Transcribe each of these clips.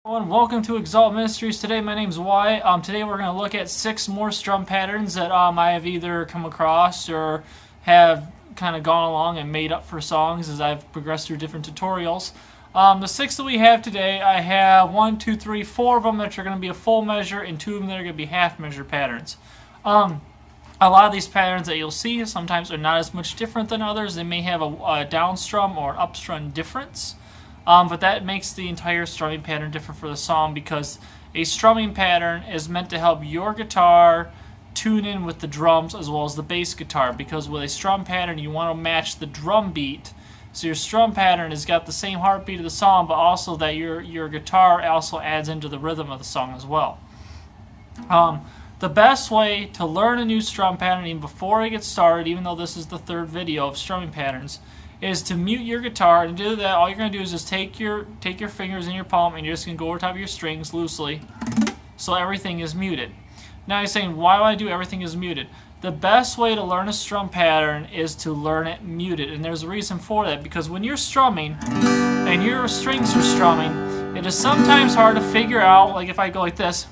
Welcome to XALT Ministries. Today my name's Wyatt. Today we're going to look at 6 more strum patterns that I have either come across or have kind of gone along and made up for songs as I've progressed through different tutorials. The 6 that we have today, I have 1, 2, 3, 4 of them that are going to be a full measure and 2 of them that are going to be half measure patterns. A lot of these patterns that you'll see sometimes are not as much different than others. They may have a down strum or up strum difference. But that makes the entire strumming pattern different for the song, because a strumming pattern is meant to help your guitar tune in with the drums as well as the bass guitar, because with a strum pattern you want to match the drum beat. So your strum pattern has got the same heartbeat of the song, but also that your guitar also adds into the rhythm of the song as well. The best way to learn a new strum pattern, even before I get started, even though this is the 3rd video of strumming patterns, is to mute your guitar. And to do that, all you're going to do is just take your fingers in your palm and you're just going to go over top of your strings loosely so everything is muted. Now you're saying, why do I do everything is muted? The best way to learn a strum pattern is to learn it muted, and there's a reason for that, because when you're strumming and your strings are strumming, it is sometimes hard to figure out, like if I go like this,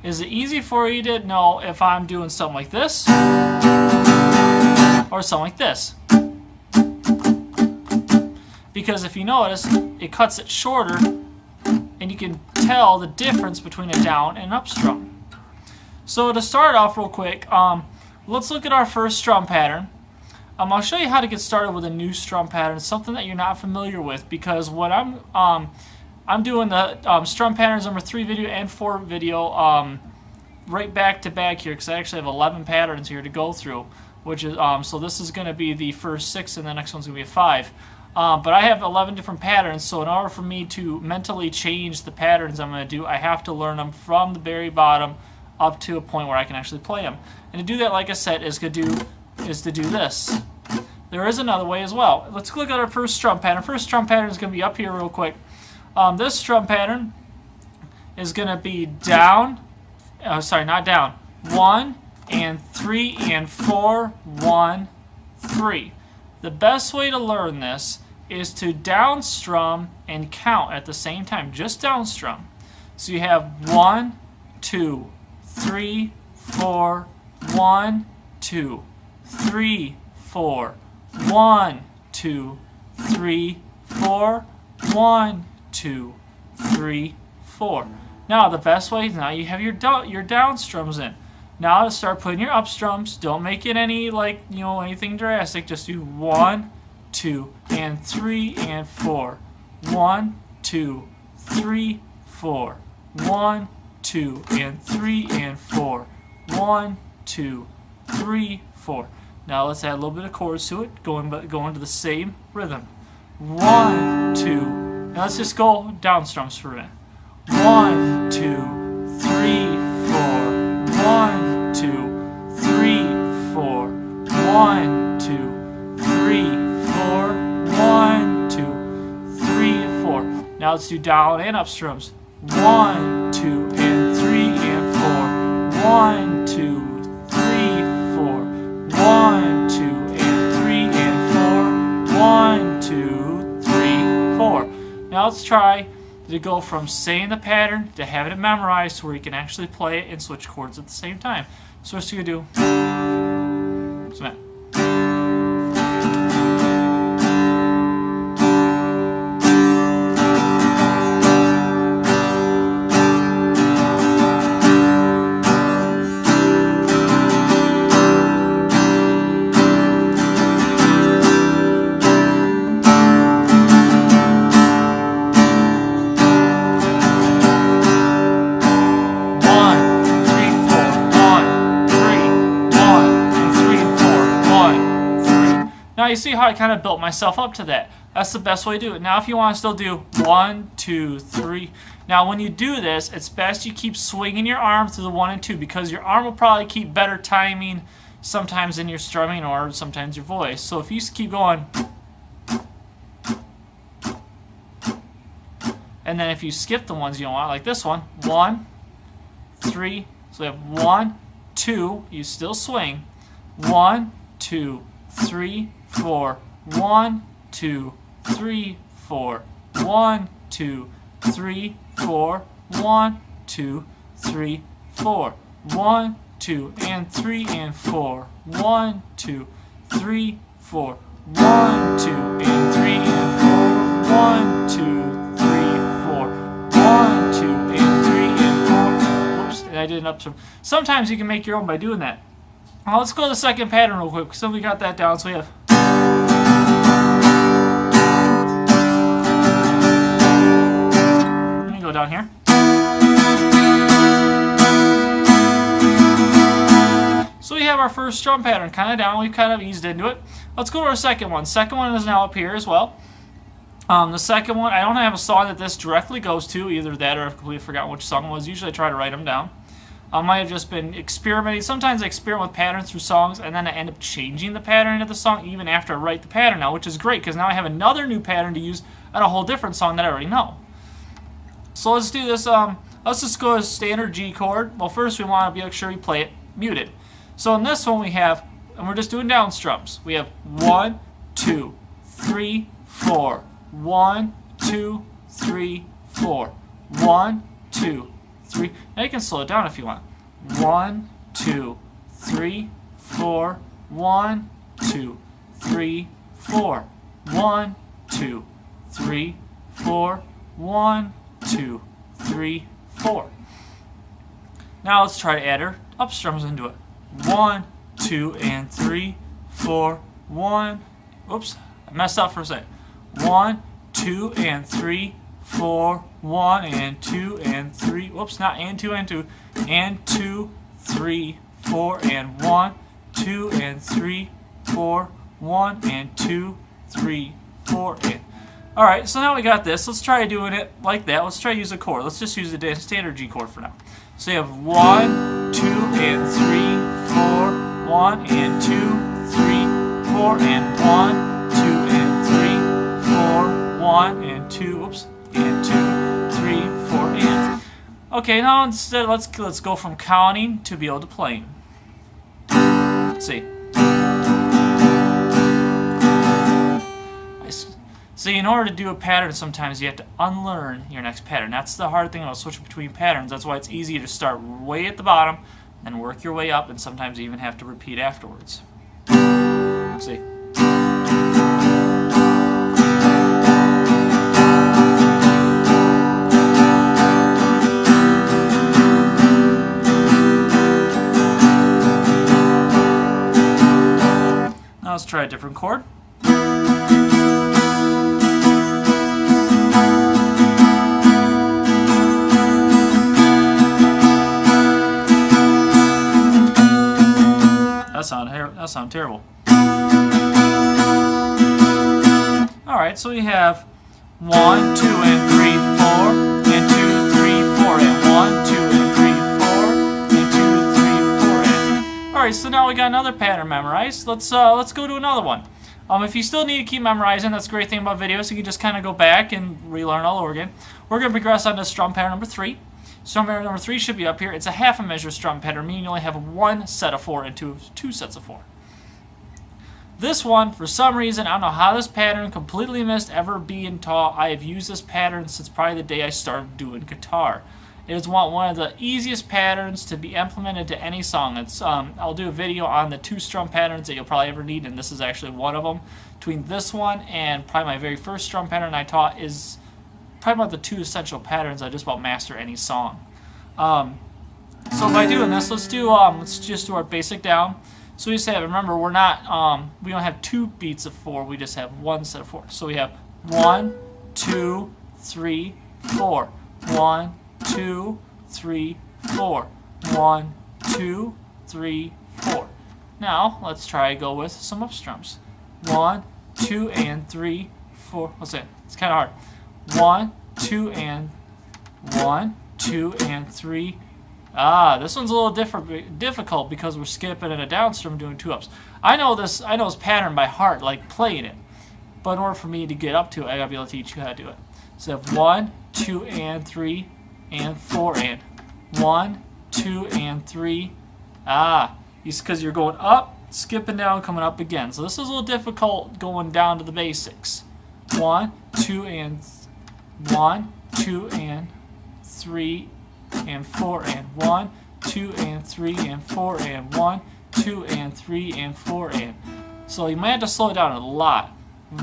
is it easy for you to know if I'm doing something like this or something like this? Because if you notice, it cuts it shorter and you can tell the difference between a down and an up strum. So to start off real quick, let's look at our first strum pattern. I'll show you how to get started with a new strum pattern, something that you're not familiar with, because what I'm doing the strum patterns number 3 video and 4 video right back to back here, because I actually have 11 patterns here to go through, which is so this is going to be the first 6 and the next one's going to be a 5. But I have 11 different patterns, so in order for me to mentally change the patterns I'm going to do, I have to learn them from the very bottom up to a point where I can actually play them. And to do that, like I said, is to do this. There is another way as well. Let's look at our first strum pattern. First strum pattern is going to be up here real quick. This strum pattern is going to be down, not down, 1 and 3 and 4, 1, 3. The best way to learn this is to down strum and count at the same time, just down strum. So you have 1, 2, 3, 4, 1, 2, 3, 4, 1, 2, 3, 4, 1, 2, 3, 4. Now the best way, now you have your down strums in. Now to start putting your up strums, don't make it any anything drastic. Just do 1, 2, and 3 and 4. 1, 2, 3, 4. 1, 2, and 3 and 4. 1, 2, 3, 4. Now let's add a little bit of chords to it, going to the same rhythm. 1, 2. Now let's just go down strums for a minute. 1, 2, 3, 4. 1, 2, 3, 4. 1, 2, 3, 4. 1, 2, 3, 4. Now let's do down and up strums. 1, 2, and 3 and 4. 1, 2, 3, 4. 1, 2, and 3 and 4. 1, 2, 3, 4. Now let's try to go from saying the pattern to having it memorized to where you can actually play it and switch chords at the same time. So what you're going to do, so now you see how I kind of built myself up to that. That's the best way to do it. Now if you want to still do 1, 2, 3. Now when you do this, it's best you keep swinging your arm through the 1 and 2, because your arm will probably keep better timing sometimes in your strumming or sometimes your voice. So if you just keep going, and then if you skip the ones you don't want, like this one, 1, 3. So we have 1, 2. You still swing. 1, 2, 3, 4, 1, 2, 3, 4. 1, 2, 3, 4. 1, 2, 3, 4. 1, 2, and 3 and 4. 1, 2, 3, 4. 1, 2, and 3 and 4. 1, 2, 3, 4. 1, 2, and 3 and 4. Whoops, I did an upstrum. Sometimes you can make your own by doing that. Now let's go to the second pattern real quick. So we got that down. So we have. Let me go down here. So we have our first strum pattern kind of down. We've kind of eased into it. Let's go to our second one. Second one is now up here as well. The second one, I don't have a song that this directly goes to, either that or I've completely forgotten which song it was. Usually I try to write them down. I might have just been experimenting. Sometimes I experiment with patterns through songs, and then I end up changing the pattern of the song even after I write the pattern now, which is great because now I have another new pattern to use on a whole different song that I already know. So let's do this. Let's just go to standard G chord. Well, first we want to be sure we play it muted. So in this one we have, and we're just doing down strums. We have 1, 2, 3, 4. 1, 2, 3, 4. 1, 2, 3. Now you can slow it down if you want. 1, 2, 3, 4. 1, 2, 3, 4. 1, 2, 3, 4. 1, 2, 3, 4. Now let's try to add our up strums into it. 1, 2, and 3, 4. 1. Oops, I messed up for a second. 1, 2, and 3, 4. 1 and 2 and 3. Whoops, not and 2 and 2. And 2, 3, 4, and 1, 2, and 3, 4. 1 and 2, 3, 4, and. Alright, so now we got this. Let's try doing it like that. Let's try to use a chord. Let's just use the standard G chord for now. So you have 1, 2, and 3, 4. 1 and 2, 3, 4, and 1, 2, and 3, 4. 1 and 2, oops, and 2, 3, 4, and. Okay, now instead let's go from counting to be able to playing. Let's see. See, in order to do a pattern, sometimes you have to unlearn your next pattern. That's the hard thing about switching between patterns. That's why it's easy to start way at the bottom and work your way up, and sometimes you even have to repeat afterwards. Let's see. Now let's try a different chord. That sounds terrible. Alright, so we have 1, 2, and 3, 4, and 2, 3, 4, and 1, 2, and 3, 4, and 2, 3, 4, and. Alright, so now we got another pattern memorized. Let's go to another one. If you still need to keep memorizing, that's the great thing about videos. You can just kind of go back and relearn all over again. We're going to progress on to strum pattern number 3. Strum pattern number 3 should be up here. It's a half a measure strum pattern, meaning you only have one set of 4 and two sets of 4. This one, for some reason, I don't know how this pattern completely missed ever being taught. I have used this pattern since probably the day I started doing guitar. It is one of the easiest patterns to be implemented to any song. It's I'll do a video on the 2 strum patterns that you'll probably ever need, and this is actually one of them. Between this one and probably my very first strum pattern I taught is probably about the 2 essential patterns I just about master any song. So by doing this, let's just do our basic down. So we just have, remember, we don't have 2 beats of 4, we just have one set of 4. So we have 1, 2, 3, 4. 1, 2, 3, 4. 1, 2, 3, 4. Now let's try to go with some up strums. 1, 2, and 3, 4. What's that? It's kind of hard. 1, 2, and 1, 2, and 3. This one's a little difficult because we're skipping in a down strum doing 2 ups. I know this pattern by heart, like playing it. But in order for me to get up to it, I gotta be able to teach you how to do it. So 1, 2, and 3, and 4, and 1, 2, and 3. Because you're going up, skipping down, coming up again. So this is a little difficult going down to the basics. 1, 2, and 1, 2, and 3, and 4, and 1, 2, and 3, and 4, and 1, 2, and 3, and 4, and. So you might have to slow it down a lot.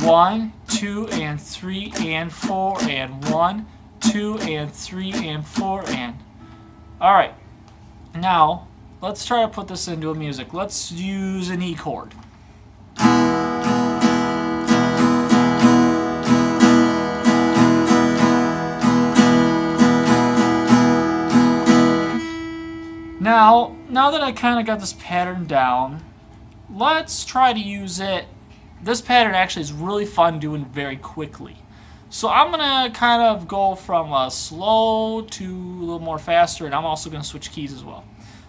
1, 2, and 3, and 4, and 1, 2, and 3, and 4, and. Alright, now let's try to put this into a music. Let's use an E chord. Now that I kind of got this pattern down, let's try to use it. This pattern actually is really fun doing very quickly. So I'm going to kind of go from slow to a little more faster, and I'm also going to switch keys as well.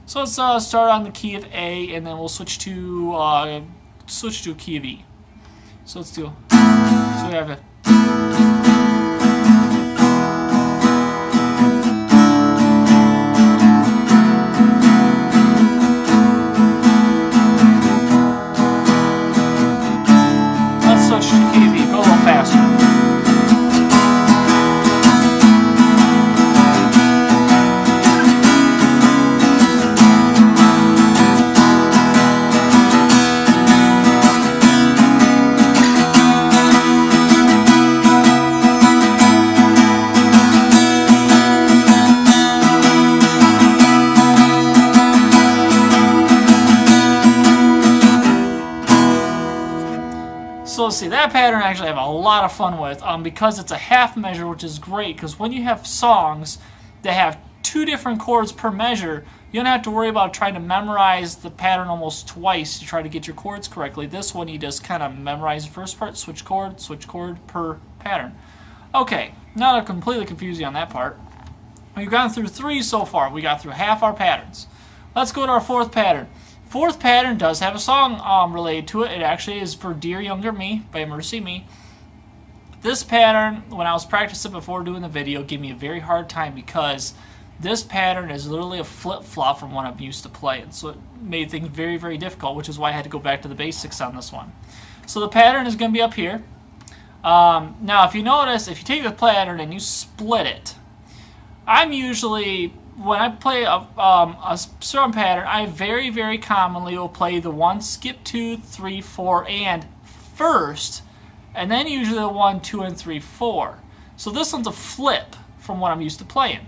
So let's start on the key of A, and then we'll switch to a key of E. So let's do. So we have it. Switch to key of E, go a little faster. So see, that pattern actually I have a lot of fun with because it's a half measure, which is great because when you have songs that have 2 different chords per measure, you don't have to worry about trying to memorize the pattern almost twice to try to get your chords correctly. This one you just kind of memorize the first part, switch chord per pattern. Okay, now to completely confuse you on that part. We've gone through 3 so far. We got through half our patterns. Let's go to our 4th pattern. 4th pattern does have a song related to it. It actually is for Dear Younger Me by Mercy Me. This pattern, when I was practicing before doing the video, gave me a very hard time because this pattern is literally a flip-flop from what I'm used to playing. So it made things very, very difficult, which is why I had to go back to the basics on this one. So the pattern is going to be up here. Now, if you notice, if you take the pattern and you split it, I'm usually, when I play a strum pattern, I very, very commonly will play the 1, skip 2, 3, 4, and first, and then usually the 1, 2, and 3, 4. So this one's a flip from what I'm used to playing.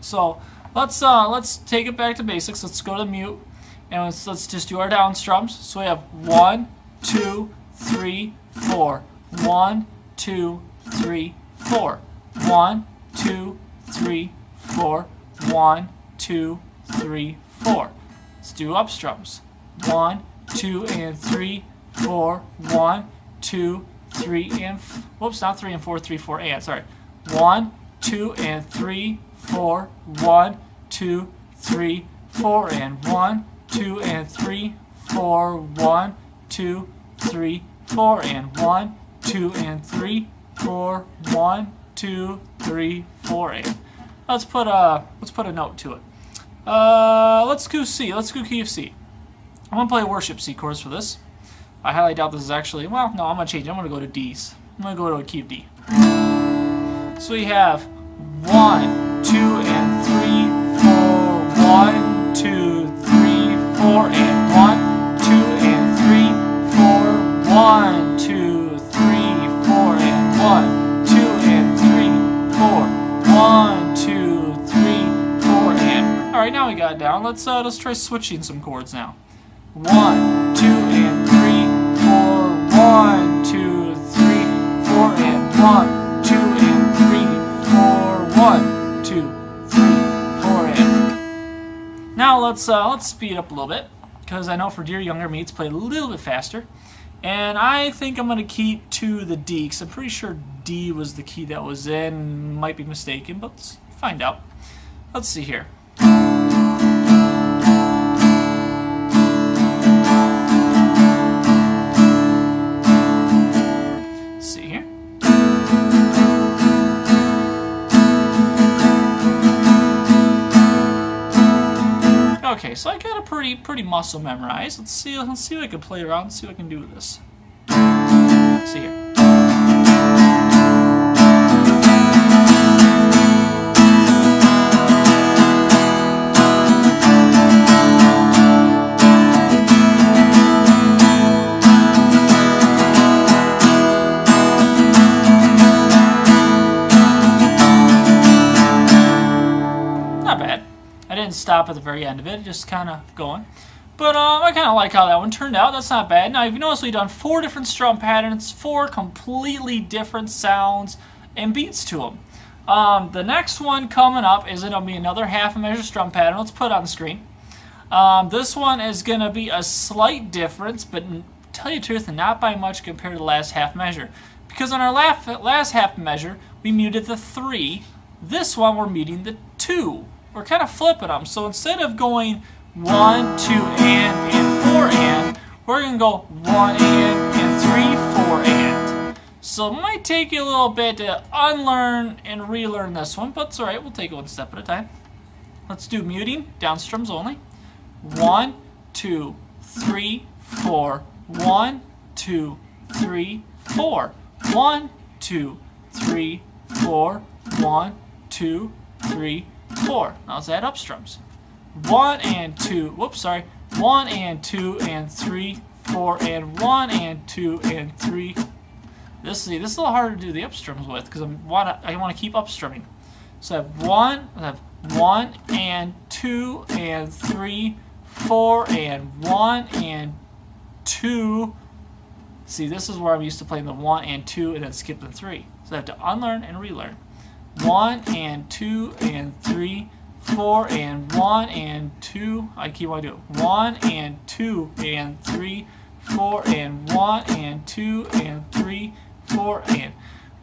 So let's take it back to basics. Let's go to mute, and let's just do our down strums. So we have 1, 2, 3, 4. 1, 2, 3, 4. 1, 2, 3, 4. 1, 2, 3, 4. Let's do up strums. 1, 2, and 3, 4. 1, 2, 3, and whoops, not 3 and 4, 3, 4, and sorry. 1, 2, and 3, 4. 1, 2, 3, 4, and 1, 2, and 3, 4. 1, 2, 3, 4, and 1, 2, and 3, 4. 1, 2, 3, 4, and let's put a note to it. Let's go C. Let's go key of C. I'm gonna play worship C chords for this. I highly doubt this is actually, well, no, I'm gonna change it. I'm gonna go to D's. I'm gonna go to a key of D. So we have 1, 2, and 3, 4. 1, 2, 3, 4, and 1, 2, and 3, 4. 1, 2, 3, 4, and 1, 2, and 3, 4. 1, 2, 3, 4, and all right, now we got it down. Let's try switching some chords now. 1, 2, and 3, 4. 1, 2, 3, 4, and 1, 2, and 3, 4. 1, 2, 3, 4, and now let's speed up a little bit because I know for Dear Younger Me it's played a little bit faster, and I think I'm gonna keep to the D because I'm pretty sure D was the key that was in. Might be mistaken, but let's find out. Let's see here. Let's see here. Okay, so I got a pretty muscle memorized. Let's see what I can play around and see what I can do with this. Let's see here. didn't stop at the very end of it, just kind of going. But I kind of like how that one turned out. That's not bad. Now, you've noticed we've done 4 different strum patterns, 4 completely different sounds and beats to them. The next one coming up is going to be another half a measure strum pattern. Let's put it on the screen. This one is going to be a slight difference, but to tell you the truth, not by much compared to the last half measure. Because on our last half measure, we muted the 3. This one, we're muting the 2. We're kind of flipping them. So instead of going 1, 2, and 4 and, we're going to go 1 and 3, 4 and. So it might take you a little bit to unlearn and relearn this one, but it's alright, we'll take it one step at a time. Let's do muting, down strums only. 1, 2, 3, 4. 1, 2, 3, 4. 1, 2, 3, 4. 1, 2, 3, 4. Now let's add up strums. 1 and 2. Whoops, sorry. 1 and 2 and 3, 4 and 1 and 2 and 3. This is a little harder to do the up strums with because I want to keep up strumming. So I have 1 and 2 and 3, 4 and 1 and 2. See, this is where I'm used to playing the 1 and 2 and then skip the 3. So I have to unlearn and relearn. 1 and 2 and 3, 4 and 1 and 2. I keep on doing 1 and 2 and 3, 4 and 1 and 2 and 3, 4 and.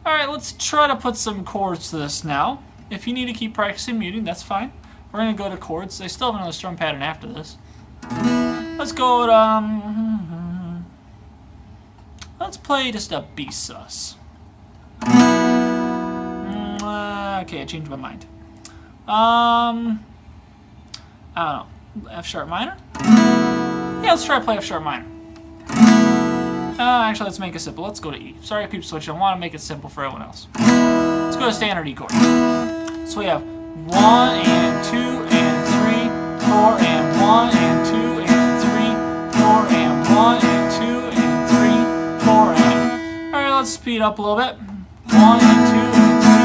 Alright, let's try to put some chords to this now. If you need to keep practicing muting, that's fine. We're going to go to chords. I still have another strum pattern after this. Let's go to, let's play just a B sus. Okay, I changed my mind. I don't know. F sharp minor? Yeah, let's try to play F sharp minor. Actually, let's make it simple. Let's go to E. Sorry, I keep switching. I want to make it simple for everyone else. Let's go to standard E chord. So we have 1 and 2 and 3, 4 and 1 and 2 and 3, 4 and 1 and 2 and 3, 4 and. Alright, let's speed up a little bit. 1 and 2 and 3.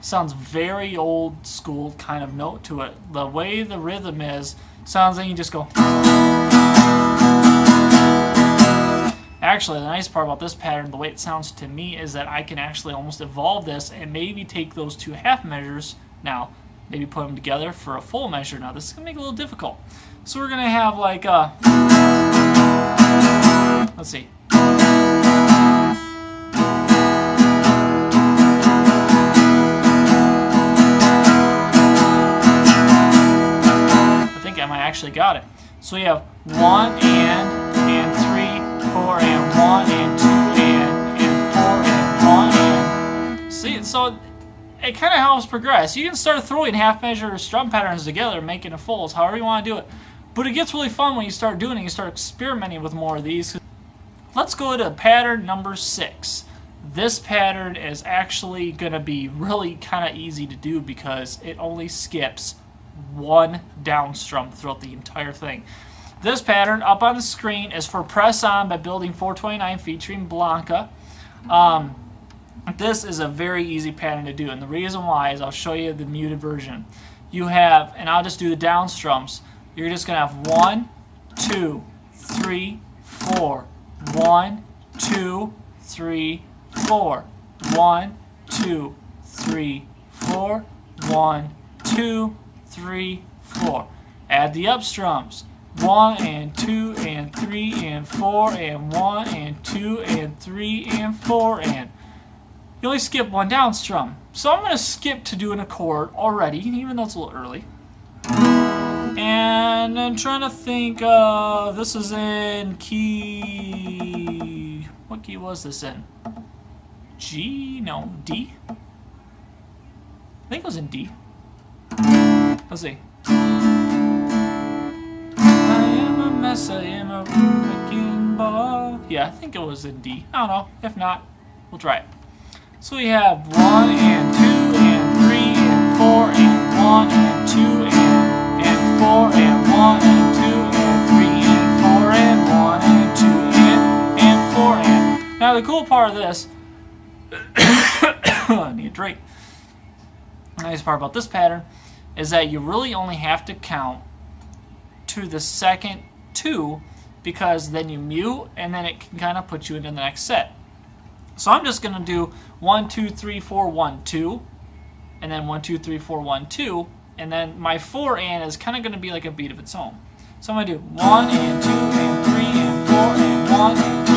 Sounds very old school kind of note to it. The way the rhythm is, sounds like you just go. Actually, the nice part about this pattern, the way it sounds to me, is that I can actually almost evolve this and maybe take those 2 half measures now, maybe put them together for a full measure. Now, this is going to make it a little difficult. So we're going to have like a, let's see. I actually got it. So we have 1 and 3, 4 and 1 and 2 and 4 and 1 and. See, so it kind of helps progress. You can start throwing half measure strum patterns together, making a fulls, however you want to do it. But it gets really fun when you start doing it. You start experimenting with more of these. Let's go to pattern number 6. This pattern is actually going to be really kind of easy to do because it only skips 1 down strum throughout the entire thing. This pattern up on the screen is for Press On by Building 429 featuring Blanca. This is a very easy pattern to do, and the reason why is I'll show you the muted version. You have, and I'll just do the down strums. You're just going to have 1, 2, 3, 4. 1, 2, 3, 4. 1, 2, 3, 4. 1, 2, 3, 4. Add the up strums. 1 and 2 and 3 and 4 and 1 and 2 and 3 and 4 and. You only skip 1 down strum. So I'm going to skip to doing a chord already, even though it's a little early. And I'm trying to think of, this is in key, what key was this in? G? No, D? I think it was in D. Let's see. I am a mess, I am a wrecking ball. Yeah, I think it was in D. I don't know. If not, we'll try it. So we have 1 and 2 and 3 and 4 and 1 and 2 and 4 and 1 and Now the cool part of this, I need a drink. The nice part about this pattern is that you really only have to count to the second 2, because then you mute and then it can kind of put you into the next set. So I'm just going to do 1, 2, 3, 4, 1, 2, and then 1, 2, 3, 4, 1, 2, and then my 4 and is kind of going to be like a beat of its own. So I'm going to do 1 and 2 and 3 and 4 and 1 and 2,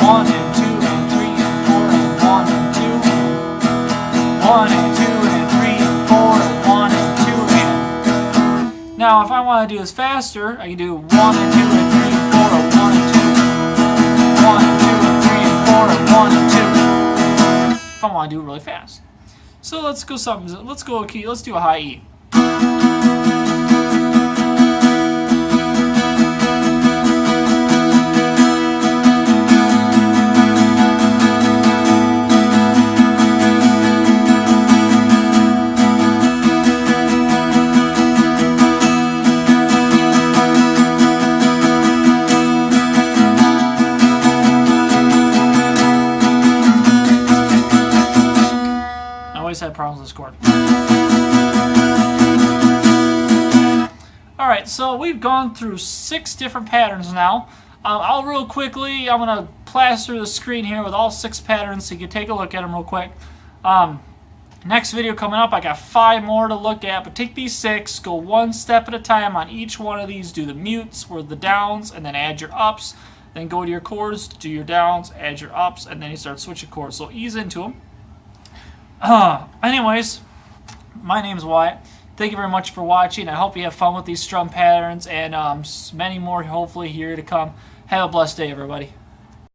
1 and 2 and 3 and 4 and 1 and 2, 1 and 2 and 3 and 4 and 1 and 2 and. Now if I want to do this faster, I can do 1 and 2 and 3 and 4 and 1 and 2, 1 and 2 and 3 and 4 and 1 and 2. If I want to do it really fast. So let's go something. Let's go a key. Let's do a high E. Had problems with this chord. Alright, so we've gone through 6 different patterns now. I'll real quickly, I'm going to plaster the screen here with all 6 patterns so you can take a look at them real quick. Next video coming up, I got 5 more to look at, but take these 6, go one step at a time on each one of these, do the mutes or the downs, and then add your ups, then go to your chords, do your downs, add your ups, and then you start switching chords. So ease into them. Anyways, my name's Wyatt. Thank you very much for watching. I hope you have fun with these strum patterns and many more hopefully here to come. Have a blessed day, everybody.